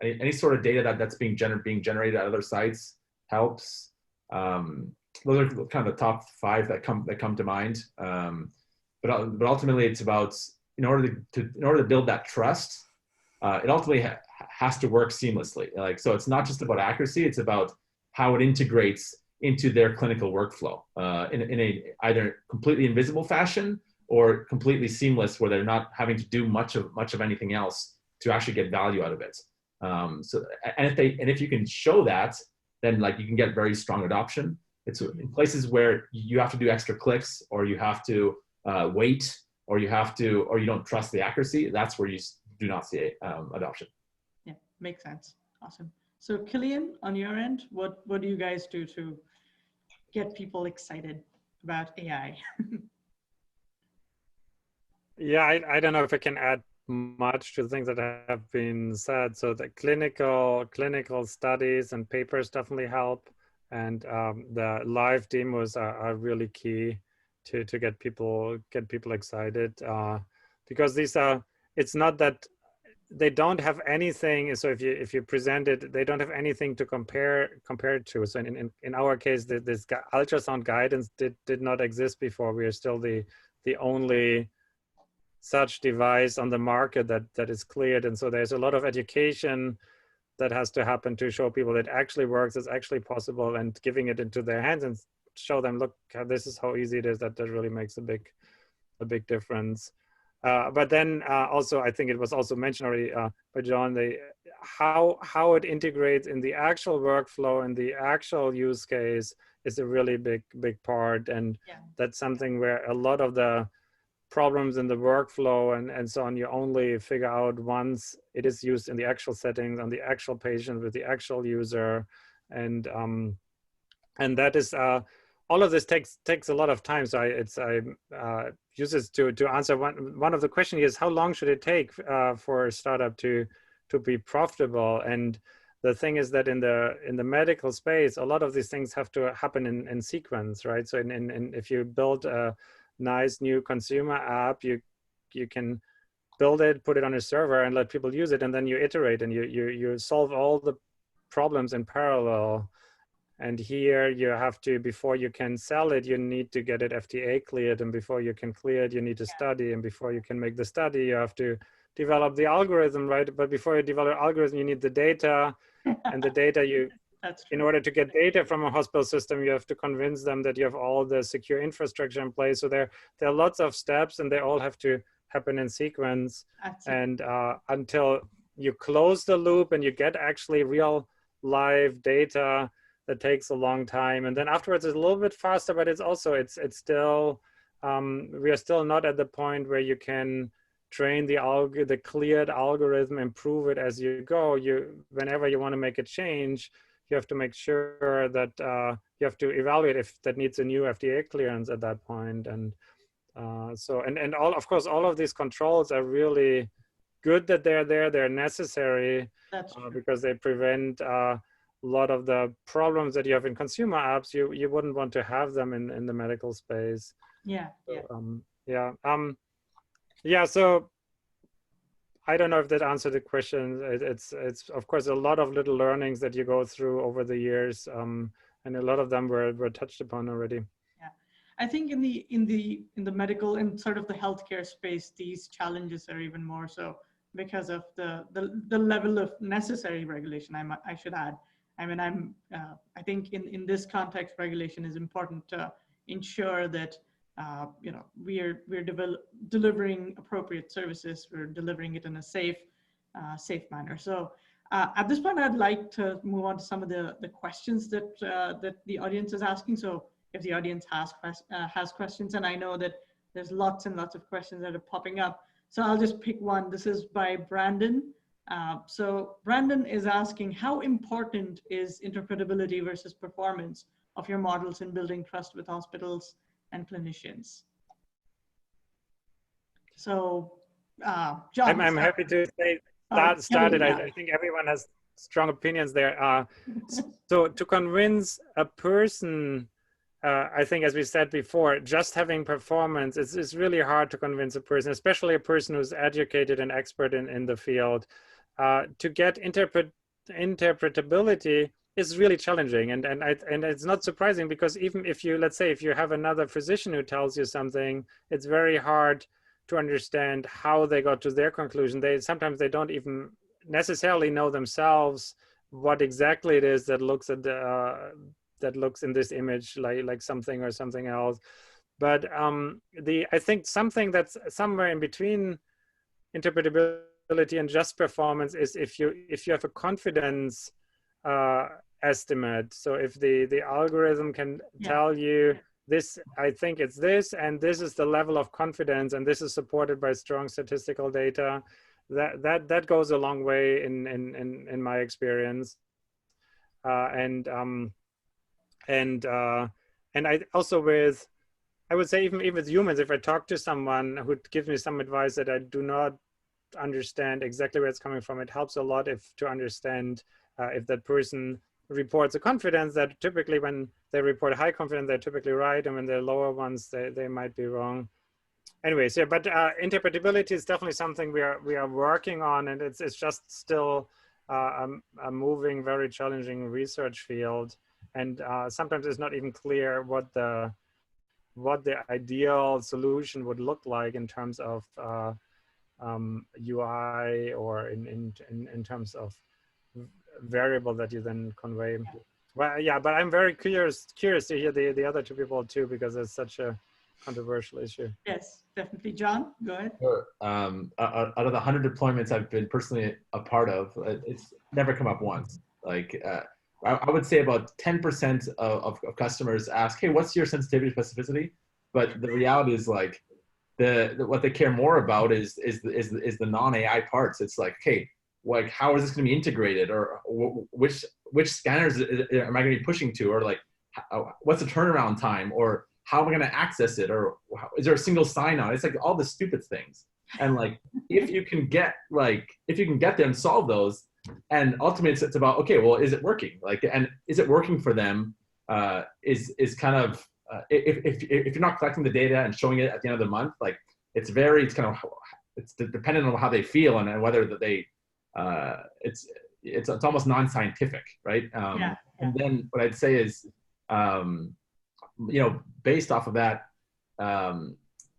[SPEAKER 4] any sort of data that's being generated at other sites helps. Those are kind of the top 5 that come to mind. But ultimately, it's about in order to build that trust, it ultimately has to work seamlessly. Like, so it's not just about accuracy; it's about how it integrates into their clinical workflow in a either completely invisible fashion or completely seamless where they're not having to do much of anything else to actually get value out of it. And if you can show that, then like you can get very strong adoption. It's in places where you have to do extra clicks, or you have to wait, or you don't trust the accuracy. That's where you do not see adoption.
[SPEAKER 2] Yeah, makes sense. Awesome. So Killian, on your end, what do you guys do to get people excited about AI?
[SPEAKER 3] Yeah, I don't know if I can add much to things that have been said. So the clinical studies and papers definitely help, and the live demos are really key to get people excited, because these are, it's not that they don't have anything. So if you present it, they don't have anything to compare it to. So in our case, this ultrasound guidance did not exist before. We are still the only such device on the market that is cleared. And so there's a lot of education that has to happen to show people that actually works, it's actually possible, and giving it into their hands and show them, look, this is how easy it is. That really makes a big difference. But then also, I think it was also mentioned already by John, how it integrates in the actual workflow and the actual use case is a really big part. And that's something where a lot of the problems in the workflow and so on, you only figure out once it is used in the actual settings on the actual patient with the actual user. And that is all of this takes a lot of time. So I use this to answer one of the questions is, how long should it take for a startup to be profitable? And the thing is that in the medical space, a lot of these things have to happen in sequence, right? So if you build a nice new consumer app, you can build it, put it on a server, and let people use it, and then you iterate and you solve all the problems in parallel. And here you have to, before you can sell it, you need to get it FDA cleared, and before you can clear it, you need to study, and before you can make the study, you have to develop the algorithm, right? But before you develop algorithm, you need the data, and the data in order to get data from a hospital system, you have to convince them that you have all the secure infrastructure in place. So there are lots of steps, and they all have to happen in sequence. And until you close the loop and you get actually real live data, that takes a long time. And then afterwards it's a little bit faster, but it's also, it's still, we are still not at the point where you can train the cleared algorithm, improve it as you go. Whenever you want to make a change, you have to make sure that you have to evaluate if that needs a new FDA clearance at that point. And of course, all of these controls are really good that they're there. They're necessary because they prevent a lot of the problems that you have in consumer apps. You wouldn't want to have them in the medical space. So I don't know if that answered the question. It's of course a lot of little learnings that you go through over the years, and a lot of them were touched upon already.
[SPEAKER 2] Yeah, I think in the medical and sort of the healthcare space, these challenges are even more so because of the level of necessary regulation. I should add. I mean, I think in this context, regulation is important to ensure that we're delivering appropriate services. We're delivering it in a safe manner. So at this point, I'd like to move on to some of the questions that the audience is asking. So if the audience has questions, and I know that there's lots and lots of questions that are popping up. So I'll just pick one. This is by Brandon. So Brandon is asking, how important is interpretability versus performance of your models in building trust with hospitals and clinicians? So, John.
[SPEAKER 3] I'm happy to say started. I think everyone has strong opinions there. So to convince a person, I think, as we said before, just having performance is really hard to convince a person, especially a person who's educated and expert in the field. To get interpretability is really challenging, and it's not surprising, because even if you, let's say, if you have another physician who tells you something, it's very hard to understand how they got to their conclusion. Sometimes they don't even necessarily know themselves what exactly it is that looks in this image like something or something else. But I think something that's somewhere in between interpretability and just performance is if you have a confidence estimate. So if the algorithm can tell you this, I think it's this, and this is the level of confidence, and this is supported by strong statistical data, that goes a long way in my experience. And I also I would say even with humans, if I talk to someone who gives me some advice that I do not understand exactly where it's coming from, it helps a lot to understand if that person reports a confidence that typically when they report high confidence, they're typically right. And when they're lower ones, they might be wrong. Anyways, yeah, but interpretability is definitely something we are working on, and it's just still a moving, very challenging research field. And sometimes it's not even clear what the ideal solution would look like in terms of UI or in terms of variable that you then convey. Well, yeah, but I'm very curious to hear the other two people too, because it's such a controversial issue.
[SPEAKER 2] Yes, definitely. John, go ahead.
[SPEAKER 4] Sure. Out of the 100 deployments I've been personally a part of, it's never come up once. Like I would say about 10% of customers ask, hey, what's your sensitivity specificity? But the reality is like what they care more about is the non-AI parts. It's like, okay, like how is this going to be integrated, or which scanners am I going to be pushing to, or like what's the turnaround time, or how am I going to access it, or is there a single sign-on? It's like all the stupid things. And like if you can get there and solve those, and ultimately it's about, okay, well, is it working? Like, and is it working for them? Is kind of if you're not collecting the data and showing it at the end of the month, like it's dependent on how they feel and whether that they it's almost non-scientific, right? And then what I'd say is, based off of that, then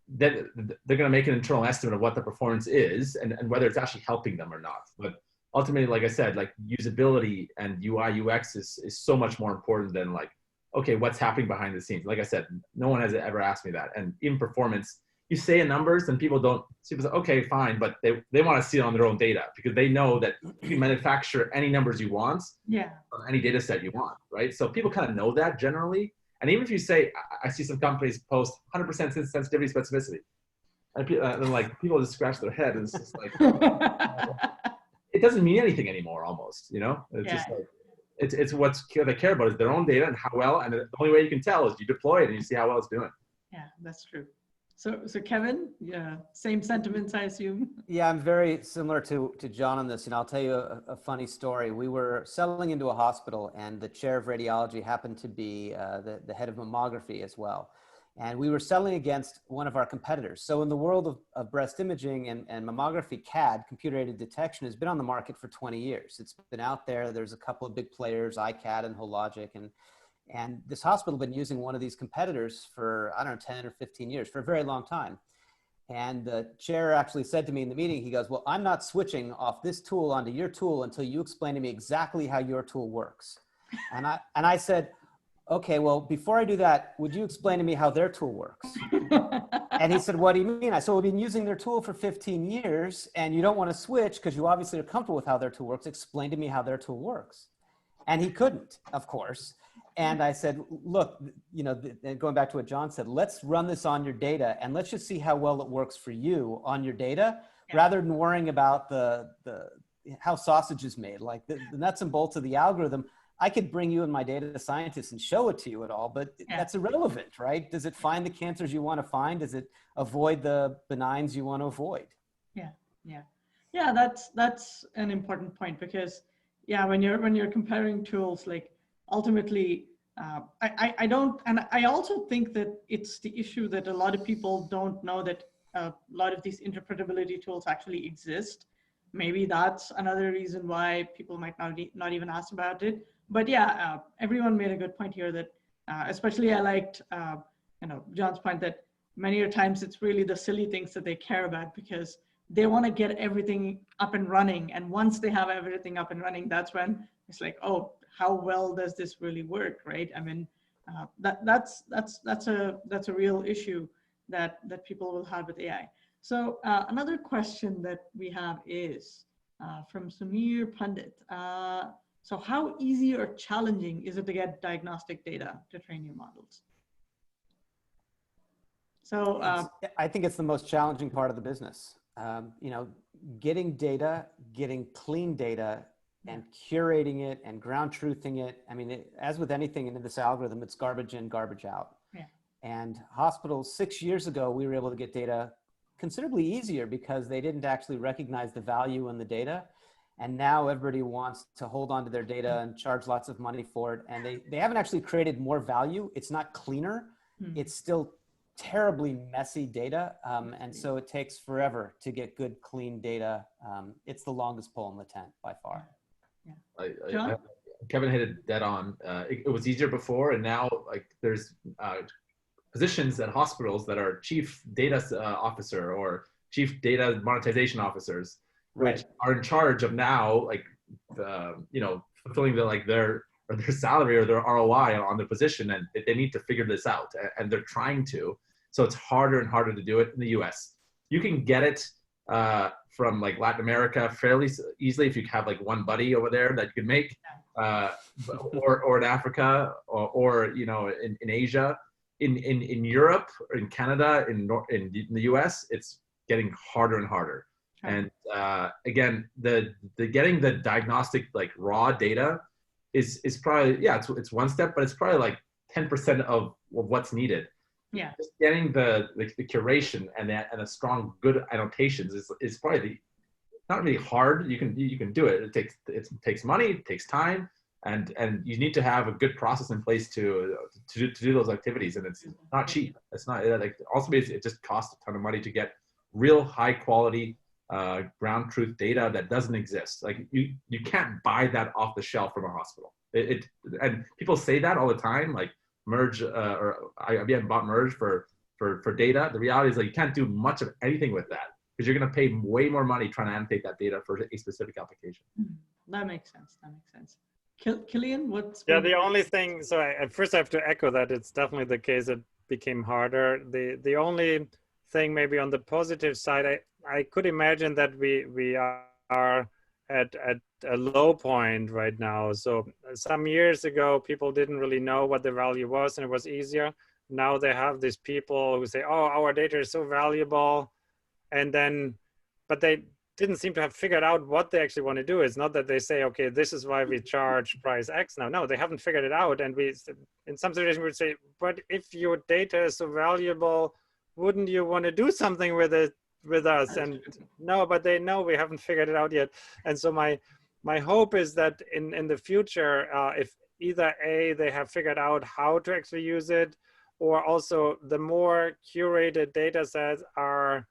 [SPEAKER 4] they're going to make an internal estimate of what the performance is and whether it's actually helping them or not. But ultimately, like I said, like usability and UI UX is so much more important than like, okay, what's happening behind the scenes? Like I said, no one has ever asked me that. And in performance, you say numbers and people say, okay, fine, but they want to see it on their own data because they know that you can manufacture any numbers you want on any data set you want, right? So people kind of know that generally. And even if you say, I see some companies post 100% sensitivity specificity, and then like people just scratch their head and it's just like, it doesn't mean anything anymore almost, It's just like, it's what they care about is their own data and how well, and the only way you can tell is you deploy it and you see how well it's doing.
[SPEAKER 2] Yeah, that's true. So Kevin, same sentiments, I assume.
[SPEAKER 5] Yeah, I'm very similar to John on this, and I'll tell you a funny story. We were selling into a hospital, and the chair of radiology happened to be the head of mammography as well. And we were selling against one of our competitors. So in the world of breast imaging and mammography, CAD, computer-aided detection, has been on the market for 20 years. It's been out there. There's a couple of big players, iCAD and Hologic, and this hospital had been using one of these competitors for, 10 or 15 years, for a very long time. And the chair actually said to me in the meeting, he goes, well, I'm not switching off this tool onto your tool until you explain to me exactly how your tool works. And I said, okay, well, before I do that, would you explain to me how their tool works? And he said, what do you mean? I said, well, we've been using their tool for 15 years and you don't want to switch because you obviously are comfortable with how their tool works. Explain to me how their tool works. And he couldn't, of course. And I said, look, going back to what John said, let's run this on your data and let's just see how well it works for you on your data, rather than worrying about how sausage is made, like the nuts and bolts of the algorithm. I could bring you and my data scientists and show it to you at all, but that's irrelevant, right? Does it find the cancers you want to find? Does it avoid the benigns you want to avoid?
[SPEAKER 2] Yeah, that's an important point because when you're comparing tools, like ultimately, I also think that it's the issue that a lot of people don't know that a lot of these interpretability tools actually exist. Maybe that's another reason why people might not even ask about it. But everyone made a good point here that, especially I liked, John's point that many times it's really the silly things that they care about because they want to get everything up and running. And once they have everything up and running, that's when it's like, oh, how well does this really work, right? I mean, That's a real issue that people will have with AI. So another question that we have is from Samir Pandit. So how easy or challenging is it to get diagnostic data to train your models? So
[SPEAKER 5] I think it's the most challenging part of the business. You know, getting data, getting clean data, and curating it and ground truthing it. I mean, as with anything in this algorithm, it's garbage in, garbage out.
[SPEAKER 2] Yeah.
[SPEAKER 5] And hospitals, 6 years ago, we were able to get data considerably easier because they didn't actually recognize the value in the data. And now everybody wants to hold on to their data and charge lots of money for it. And they haven't actually created more value. It's not cleaner. It's still terribly messy data. And so it takes forever to get good, clean data. It's the longest pole in the tent by far.
[SPEAKER 4] Kevin hit it dead on. It was easier before, and now like there's positions at hospitals that are chief data officer or chief data monetization officers, which are in charge of now like you know, fulfilling their salary or their ROI on their position, and they need to figure this out, and they're trying to. So it's harder and harder to do it in the US. You can get it from like Latin America fairly easily if you have like one buddy over there that you can make, or in Africa, or you know, in Asia, in Europe, or in Canada, in the US, it's getting harder and harder. And again, the getting the diagnostic like raw data is probably, yeah, it's one step, but it's probably like 10% of what's needed.
[SPEAKER 2] Yeah,
[SPEAKER 4] just getting the curation and a strong good annotations is probably not really hard. You can do it. It takes money, it takes time, and you need to have a good process in place to do those activities. And it's not cheap. It's not like ultimately it just costs a ton of money to get real high quality ground truth data that doesn't exist. Like you can't buy that off the shelf from a hospital. And people say that all the time, like Merge or IBM bought Merge for data. The reality is like you can't do much of anything with that because you're going to pay way more money trying to annotate that data for a specific application.
[SPEAKER 2] That makes sense. That makes sense. Killian, what's
[SPEAKER 3] the only thing? So at first I have to echo that it's definitely the case. It became harder. The only thing maybe on the positive side, I could imagine that we are at a low point right now. So some years ago, people didn't really know what the value was and it was easier. Now they have these people who say, oh, our data is so valuable. And then, but they didn't seem to have figured out what they actually want to do. It's not that they say, okay, this is why we charge price X now. No, they haven't figured it out. And we, in some situations, we would say, but if your data is so valuable, wouldn't you want to do something with it? With us? And no, but they know we haven't figured it out yet. And so my hope is that in the future, if either A, they have figured out how to actually use it, or also the more curated data sets are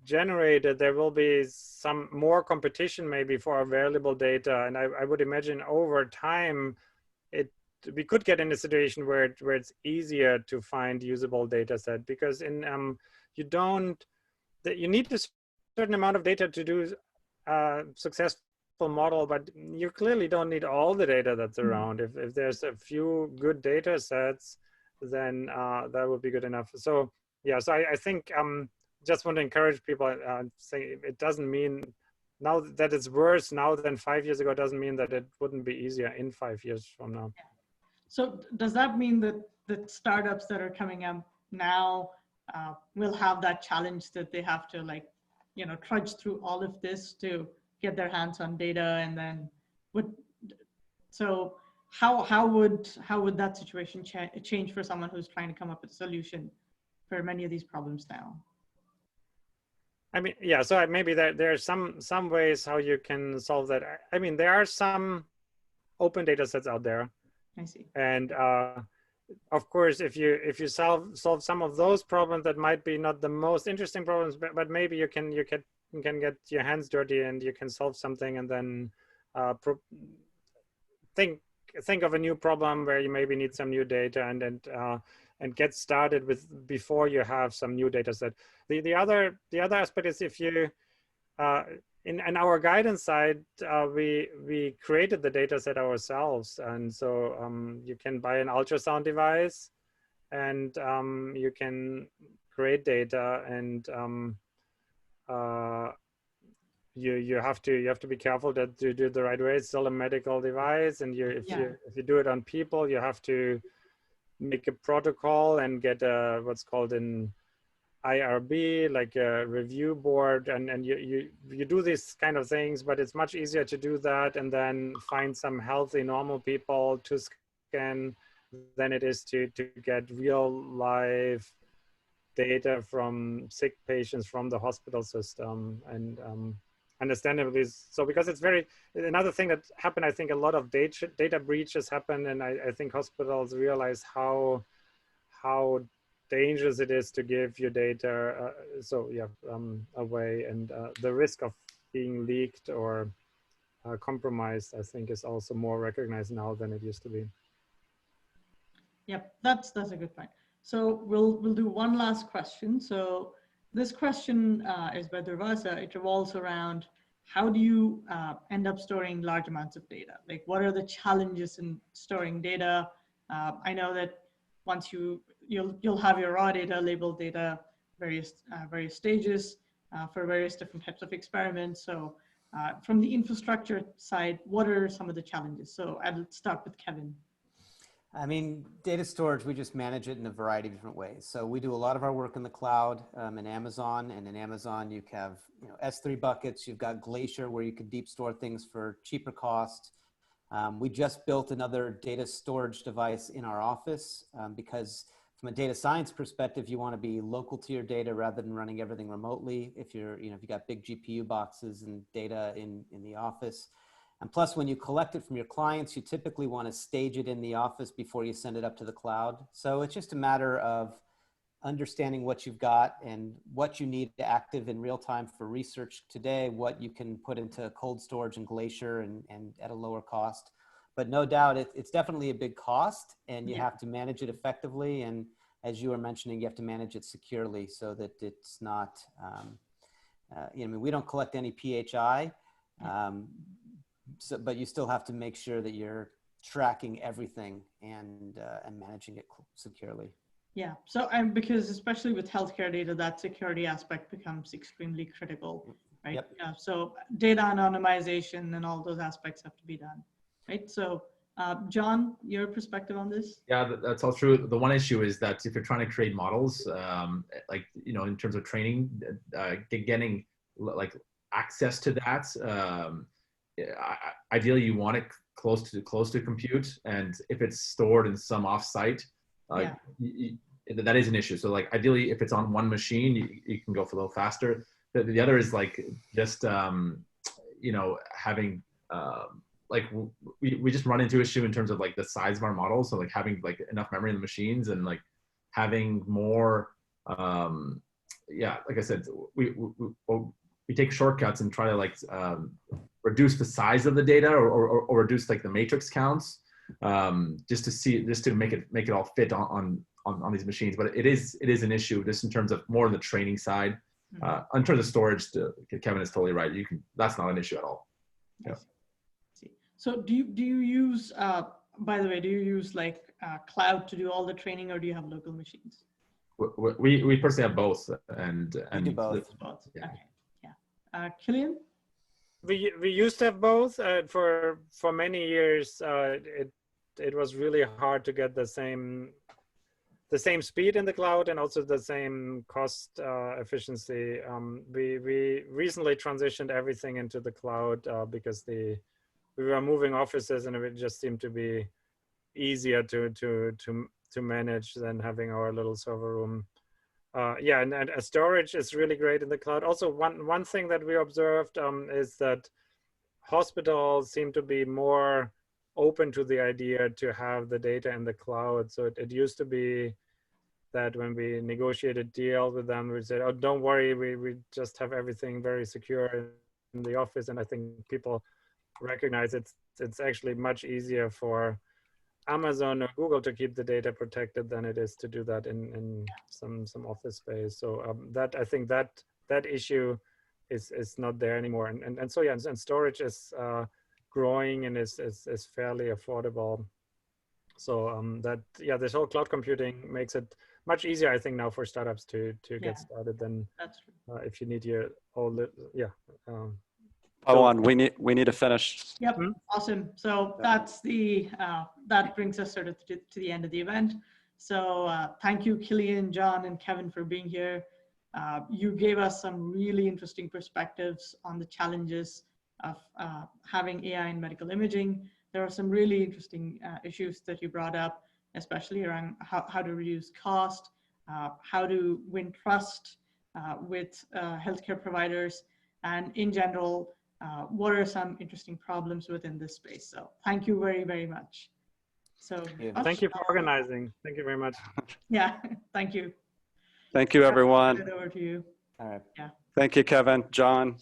[SPEAKER 3] generated, there will be some more competition maybe for available data. And I would imagine over time, we could get in a situation where it's easier to find usable data set, because you need a certain amount of data to do a successful model, but you clearly don't need all the data that's around. If there's a few good data sets, then that would be good enough. So yeah, so I think just want to encourage people, say it doesn't mean now that it's worse now than 5 years ago, doesn't mean that it wouldn't be easier in 5 years from now.
[SPEAKER 2] So does that mean that the startups that are coming up now will have that challenge that they have to, like, you know, trudge through all of this to get their hands on data? And then so how would that situation change for someone who's trying to come up with a solution for many of these problems now?
[SPEAKER 3] I mean, yeah, so maybe there are some ways how you can solve that. I mean, there are some open data sets out there.
[SPEAKER 2] I see.
[SPEAKER 3] And of course, if you solve some of those problems, that might be not the most interesting problems, but maybe you can get your hands dirty and you can solve something, and then think of a new problem where you maybe need some new data, and get started with before you have some new data set. The other aspect is if in our guidance side, we created the data set ourselves. And so you can buy an ultrasound device and you can create data, and you have to be careful that you do it the right way. It's still a medical device, and if you do it on people, you have to make a protocol and get what's called an IRB, like a review board, and you do these kind of things, but it's much easier to do that and then find some healthy, normal people to scan than it is to get real live data from sick patients from the hospital system. And understandably, so because it's another thing that happened, I think a lot of data breaches happen, and I think hospitals realize how dangerous it is to give your data away, and the risk of being leaked or compromised, I think, is also more recognized now than it used to be.
[SPEAKER 2] Yep, that's a good point. So we'll do one last question. So this question is by Durvasa. It revolves around how do you end up storing large amounts of data? Like, what are the challenges in storing data? I know that once you'll have your raw data, labeled data, various stages for various different types of experiments. So from the infrastructure side, what are some of the challenges? So I'll start with Kevin.
[SPEAKER 5] I mean, data storage, we just manage it in a variety of different ways. So we do a lot of our work in the cloud in Amazon, and in Amazon you have S3 buckets. You've got Glacier, where you can deep store things for cheaper cost. We just built another data storage device in our office because from a data science perspective, you want to be local to your data rather than running everything remotely. If if you got big GPU boxes and data in the office. And plus, when you collect it from your clients, you typically want to stage it in the office before you send it up to the cloud. So it's just a matter of understanding what you've got and what you need active in real time for research today, what you can put into cold storage and Glacier and at a lower cost. But no doubt, it's definitely a big cost, and you have to manage it effectively. And as you were mentioning, you have to manage it securely so that it's not, we don't collect any PHI. But you still have to make sure that you're tracking everything and managing it securely.
[SPEAKER 2] Yeah, so because especially with healthcare data, that security aspect becomes extremely critical, right?
[SPEAKER 5] Yep.
[SPEAKER 2] Yeah, so data anonymization and all those aspects have to be done, right? So John, your perspective on this?
[SPEAKER 4] Yeah, that's all true. The one issue is that if you're trying to create models, in terms of training, getting like access to that, ideally you want it close to compute, and if it's stored in some offsite, that is an issue. So like ideally, if it's on one machine, you can go for a little faster. The other is like just having we just run into issue in terms of like the size of our models. So like having like enough memory in the machines, and like having more like I said, we take shortcuts and try to like reduce the size of the data or reduce like the matrix counts, just to make it all fit on these machines. But it is an issue just in terms of more on the training side. In terms of storage, Kevin is totally right. That's not an issue at all. Yeah.
[SPEAKER 2] So do you use, by the way, do you use like cloud to do all the training, or do you have local machines?
[SPEAKER 4] We personally have both, and
[SPEAKER 5] we do both.
[SPEAKER 2] Yeah. Okay. Yeah. Killian?
[SPEAKER 3] We used to have both. For many years, it was really hard to get the same speed in the cloud and also the same cost efficiency. We recently transitioned everything into the cloud because we were moving offices, and it just seemed to be easier to manage than having our little server room. And storage is really great in the cloud. Also, one thing that we observed is that hospitals seem to be more open to the idea to have the data in the cloud. So it used to be that when we negotiated deals with them, we said, "Oh, don't worry, we just have everything very secure in the office." And I think people recognize it's actually much easier for Amazon or Google to keep the data protected than it is to do that in some office space. So that I think that issue is not there anymore. And so, yeah, and storage is growing and is fairly affordable. So that, yeah, this whole cloud computing makes it much easier, I think, now for startups to get started than if you need your whole,
[SPEAKER 1] on, we need to finish.
[SPEAKER 2] Yep, awesome. So that's the that brings us sort of to the end of the event. So thank you, Killian, John, and Kevin for being here. You gave us some really interesting perspectives on the challenges of having AI in medical imaging. There are some really interesting issues that you brought up, especially around how to reduce cost, how to win trust with healthcare providers, and in general, what are some interesting problems within this space. So thank you very, very much. So
[SPEAKER 3] thank you for organizing. Thank you very much.
[SPEAKER 2] Yeah, thank you.
[SPEAKER 1] Thank you, everyone.
[SPEAKER 2] Over to you.
[SPEAKER 5] All right.
[SPEAKER 2] Yeah.
[SPEAKER 1] Thank you, Kevin, John.